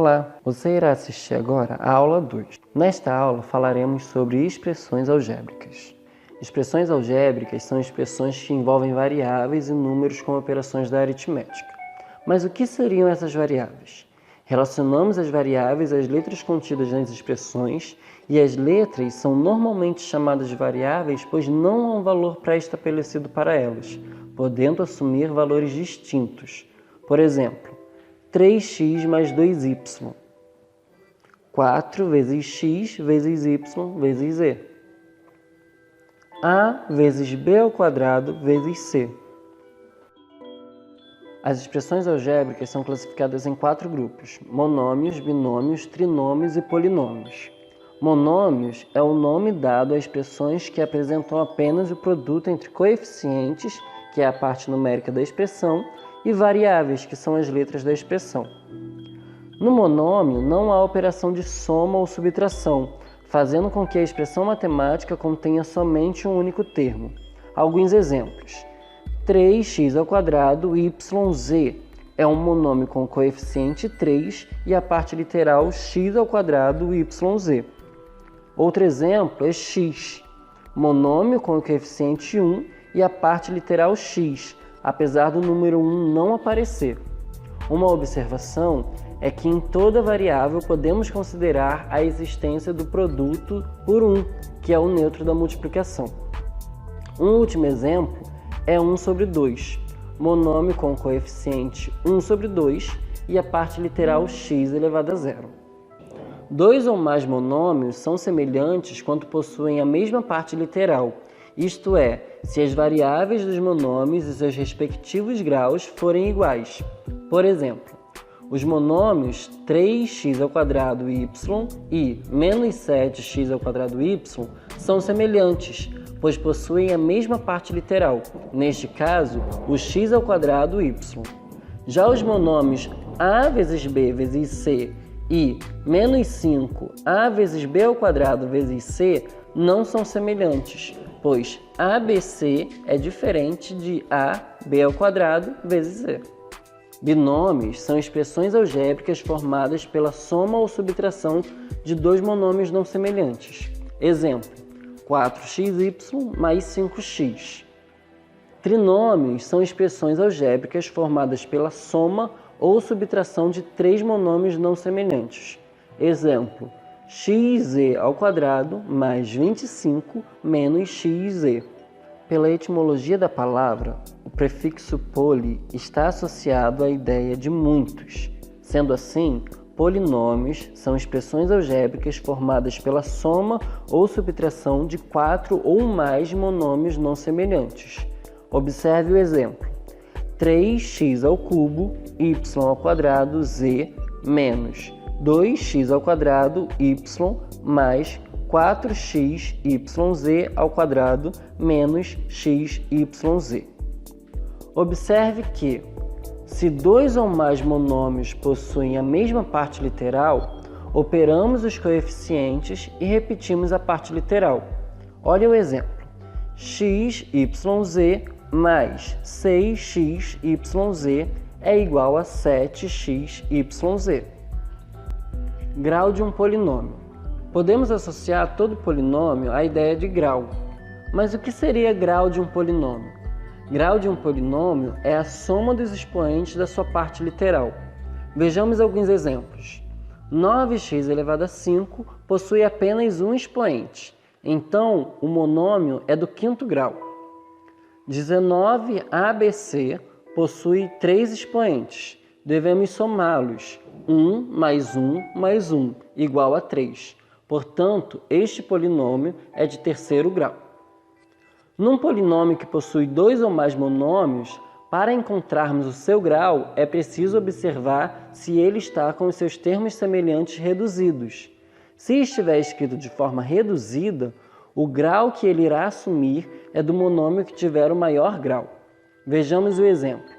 Olá, você irá assistir agora a aula 2. Nesta aula falaremos sobre expressões algébricas. Expressões algébricas são expressões que envolvem variáveis e números com operações da aritmética. Mas o que seriam essas variáveis? Relacionamos as variáveis às letras contidas nas expressões e as letras são normalmente chamadas de variáveis pois não há um valor pré-estabelecido para elas, podendo assumir valores distintos. Por exemplo, 3x mais 2y, 4 vezes x vezes y vezes z, a vezes b ao quadrado vezes c. As expressões algébricas são classificadas em 4 grupos: monômios, binômios, trinômios e polinômios. Monômios é o nome dado a expressões que apresentam apenas o produto entre coeficientes, que é a parte numérica da expressão, e variáveis, que são as letras da expressão. No monômio, não há operação de soma ou subtração, fazendo com que a expressão matemática contenha somente um único termo. Alguns exemplos: 3x ao quadrado yz é um monômio com coeficiente 3 e a parte literal x ao quadrado yz. Outro exemplo é x, monômio com coeficiente 1 e a parte literal x, apesar do número 1 não aparecer. Uma observação é que em toda variável podemos considerar a existência do produto por 1, que é o neutro da multiplicação. Um último exemplo é 1 sobre 2, monômio com coeficiente 1 sobre 2 e a parte literal x elevado a zero. Dois ou mais monômios são semelhantes quando possuem a mesma parte literal, isto é, se as variáveis dos monômios e seus respectivos graus forem iguais. Por exemplo, os monômios 3x ao quadrado y e menos 7x ao quadrado y são semelhantes, pois possuem a mesma parte literal, neste caso, o x ao quadrado y. Já os monômios a vezes b vezes c e menos 5a vezes b ao quadrado vezes c não são semelhantes, pois ABC é diferente de AB ao quadrado vezes C. Binômios são expressões algébricas formadas pela soma ou subtração de dois monômios não semelhantes. Exemplo: 4xy mais 5x. Trinômios são expressões algébricas formadas pela soma ou subtração de três monômios não semelhantes. Exemplo: xz ao quadrado mais 25 menos xz. Pela etimologia da palavra, o prefixo poli está associado à ideia de muitos. Sendo assim, polinômios são expressões algébricas formadas pela soma ou subtração de 4 ou mais monômios não semelhantes. Observe o exemplo: 3x ao cubo y ao quadrado z menos 2x ao quadrado y mais 4xyz ao quadrado menos xyz. Observe que, se dois ou mais monômios possuem a mesma parte literal, operamos os coeficientes e repetimos a parte literal. Olha o exemplo: xyz mais 6xyz é igual a 7xyz. Grau de um polinômio. Podemos associar todo polinômio à ideia de grau. Mas o que seria grau de um polinômio? Grau de um polinômio é a soma dos expoentes da sua parte literal. Vejamos alguns exemplos. 9x elevado a 5 possui apenas um expoente, então o monômio é do quinto grau. 19abc possui 3 expoentes. Devemos somá-los. 1 mais 1 mais 1 igual a 3. Portanto, este polinômio é de terceiro grau. Num polinômio que possui dois ou mais monômios, para encontrarmos o seu grau, é preciso observar se ele está com os seus termos semelhantes reduzidos. Se estiver escrito de forma reduzida, o grau que ele irá assumir é do monômio que tiver o maior grau. Vejamos o exemplo: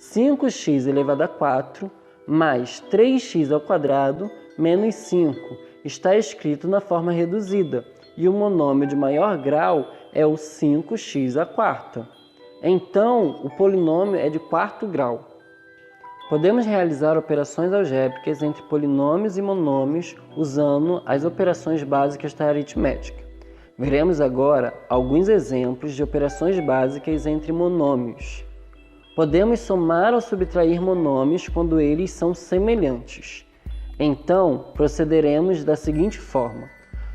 5x elevado a 4 mais 3x ao quadrado menos 5 está escrito na forma reduzida, e o monômio de maior grau é o 5x à quarta. Então, o polinômio é de quarto grau. Podemos realizar operações algébricas entre polinômios e monômios usando as operações básicas da aritmética. Veremos agora alguns exemplos de operações básicas entre monômios. Podemos somar ou subtrair monômios quando eles são semelhantes. Então, procederemos da seguinte forma: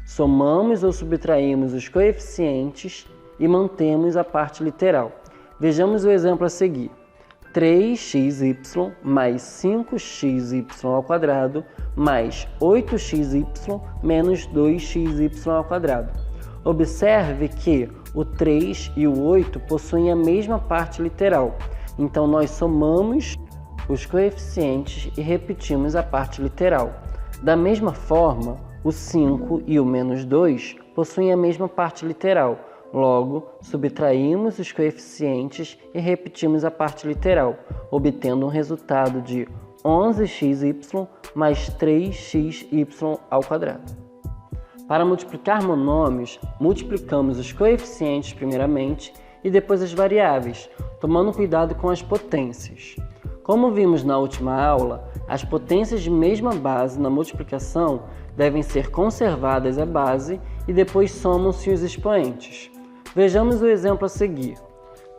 somamos ou subtraímos os coeficientes e mantemos a parte literal. Vejamos o exemplo a seguir. 3xy mais 5xy² mais 8xy menos 2xy². Observe que o 3 e o 8 possuem a mesma parte literal, então nós somamos os coeficientes e repetimos a parte literal. Da mesma forma, o 5 e o menos 2 possuem a mesma parte literal, logo, subtraímos os coeficientes e repetimos a parte literal, obtendo um resultado de 11xy mais 3xy². Para multiplicar monômios, multiplicamos os coeficientes primeiramente e depois as variáveis, tomando cuidado com as potências. Como vimos na última aula, as potências de mesma base na multiplicação devem ser conservadas à base e depois somam-se os expoentes. Vejamos o exemplo a seguir.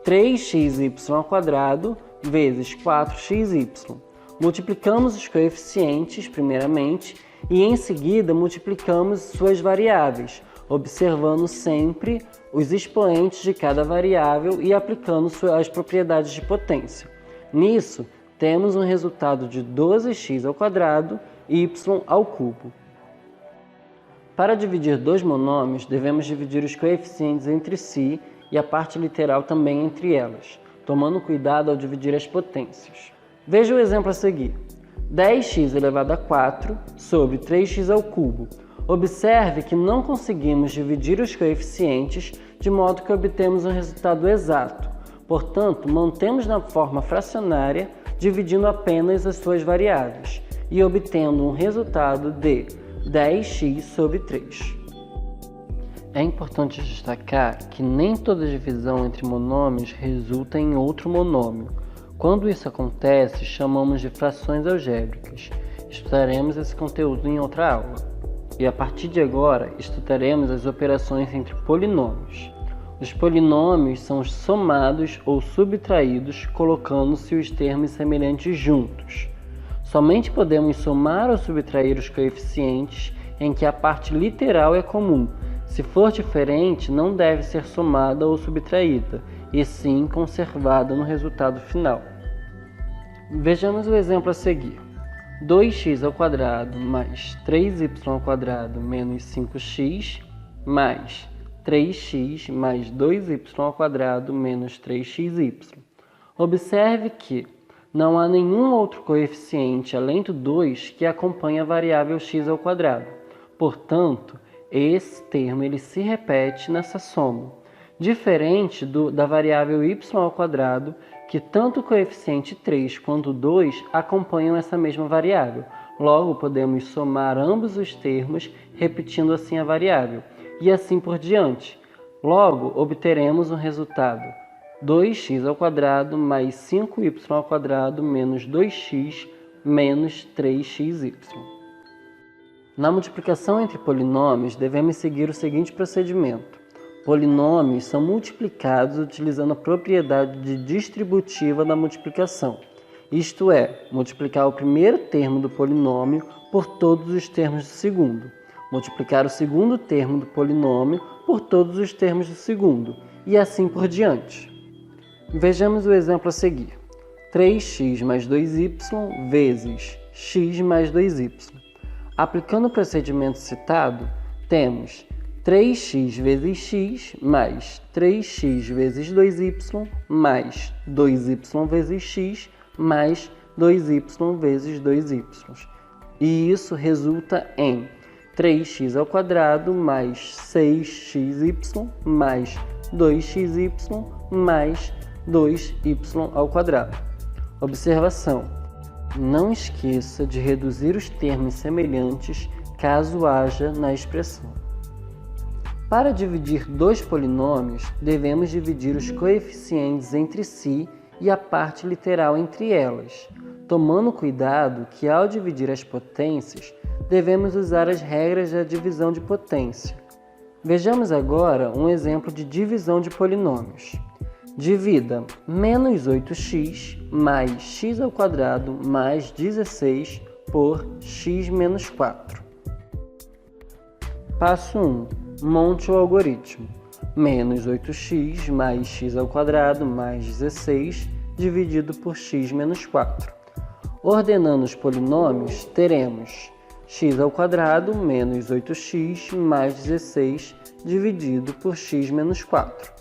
3xy² vezes 4xy. Multiplicamos os coeficientes primeiramente e em seguida multiplicamos suas variáveis, observando sempre os expoentes de cada variável e aplicando as propriedades de potência. Nisso, temos um resultado de 12x² y². Para dividir dois monômios, devemos dividir os coeficientes entre si e a parte literal também entre elas, tomando cuidado ao dividir as potências. Veja o exemplo a seguir. 10x elevado a 4 sobre 3x². Observe que não conseguimos dividir os coeficientes de modo que obtemos um resultado exato. Portanto, mantemos na forma fracionária, dividindo apenas as suas variáveis e obtendo um resultado de 10x sobre 3. É importante destacar que nem toda divisão entre monômios resulta em outro monômio. Quando isso acontece, chamamos de frações algébricas. Estudaremos esse conteúdo em outra aula. E a partir de agora, estudaremos as operações entre polinômios. Os polinômios são somados ou subtraídos colocando-se os termos semelhantes juntos. Somente podemos somar ou subtrair os coeficientes em que a parte literal é comum. Se for diferente, não deve ser somada ou subtraída, e sim conservada no resultado final. Vejamos o exemplo a seguir. 2x² mais 3y² menos 5x mais 3x mais 2y² menos 3xy. Observe que não há nenhum outro coeficiente além do 2 que acompanhe a variável x². Portanto, esse termo ele se repete nessa soma, diferente da variável y², que tanto o coeficiente 3 quanto o 2 acompanham essa mesma variável. Logo, podemos somar ambos os termos, repetindo assim a variável, e assim por diante. Logo, obteremos um resultado 2x² mais 5y² menos 2x menos 3xy. Na multiplicação entre polinômios, devemos seguir o seguinte procedimento. Polinômios são multiplicados utilizando a propriedade distributiva da multiplicação. Isto é, multiplicar o primeiro termo do polinômio por todos os termos do segundo. Multiplicar o segundo termo do polinômio por todos os termos do segundo, e assim por diante. Vejamos o exemplo a seguir. 3x mais 2y vezes x mais 2y. Aplicando o procedimento citado, temos 3x vezes x mais 3x vezes 2y mais 2y vezes x mais 2y vezes 2y. E isso resulta em 3x² mais 6xy mais 2xy mais 2y². Observação: não esqueça de reduzir os termos semelhantes caso haja na expressão. Para dividir dois polinômios, devemos dividir os coeficientes entre si e a parte literal entre elas, tomando cuidado que ao dividir as potências, devemos usar as regras da divisão de potência. Vejamos agora um exemplo de divisão de polinômios. Divida menos 8x mais x² mais 16 por x menos 4. Passo 1. Monte o algoritmo. Menos 8x mais x² mais 16 dividido por x menos 4. Ordenando os polinômios, teremos x² menos 8x mais 16 dividido por x menos 4.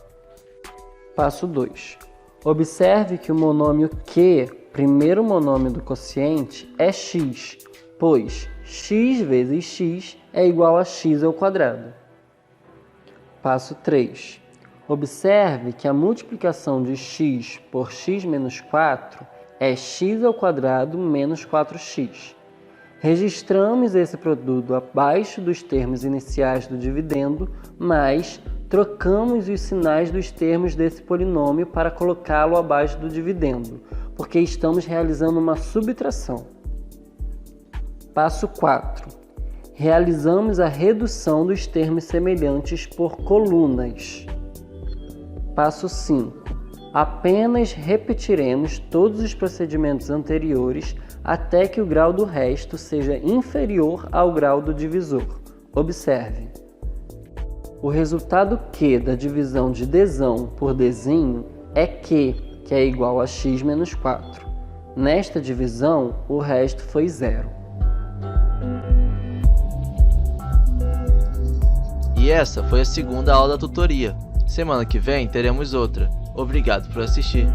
Passo 2. Observe que o monômio Q, primeiro monômio do quociente, é x, pois x vezes x é igual a x². Passo 3. Observe que a multiplicação de x por x menos 4 é x² menos 4x. Registramos esse produto abaixo dos termos iniciais do dividendo, mas trocamos os sinais dos termos desse polinômio para colocá-lo abaixo do dividendo, porque estamos realizando uma subtração. Passo 4. Realizamos a redução dos termos semelhantes por colunas. Passo 5. Apenas repetiremos todos os procedimentos anteriores até que o grau do resto seja inferior ao grau do divisor. Observe. O resultado Q da divisão de Dzão por Dzinho é Q, que é igual a x menos 4. Nesta divisão, o resto foi zero. E essa foi a segunda aula da tutoria. Semana que vem teremos outra. Obrigado por assistir.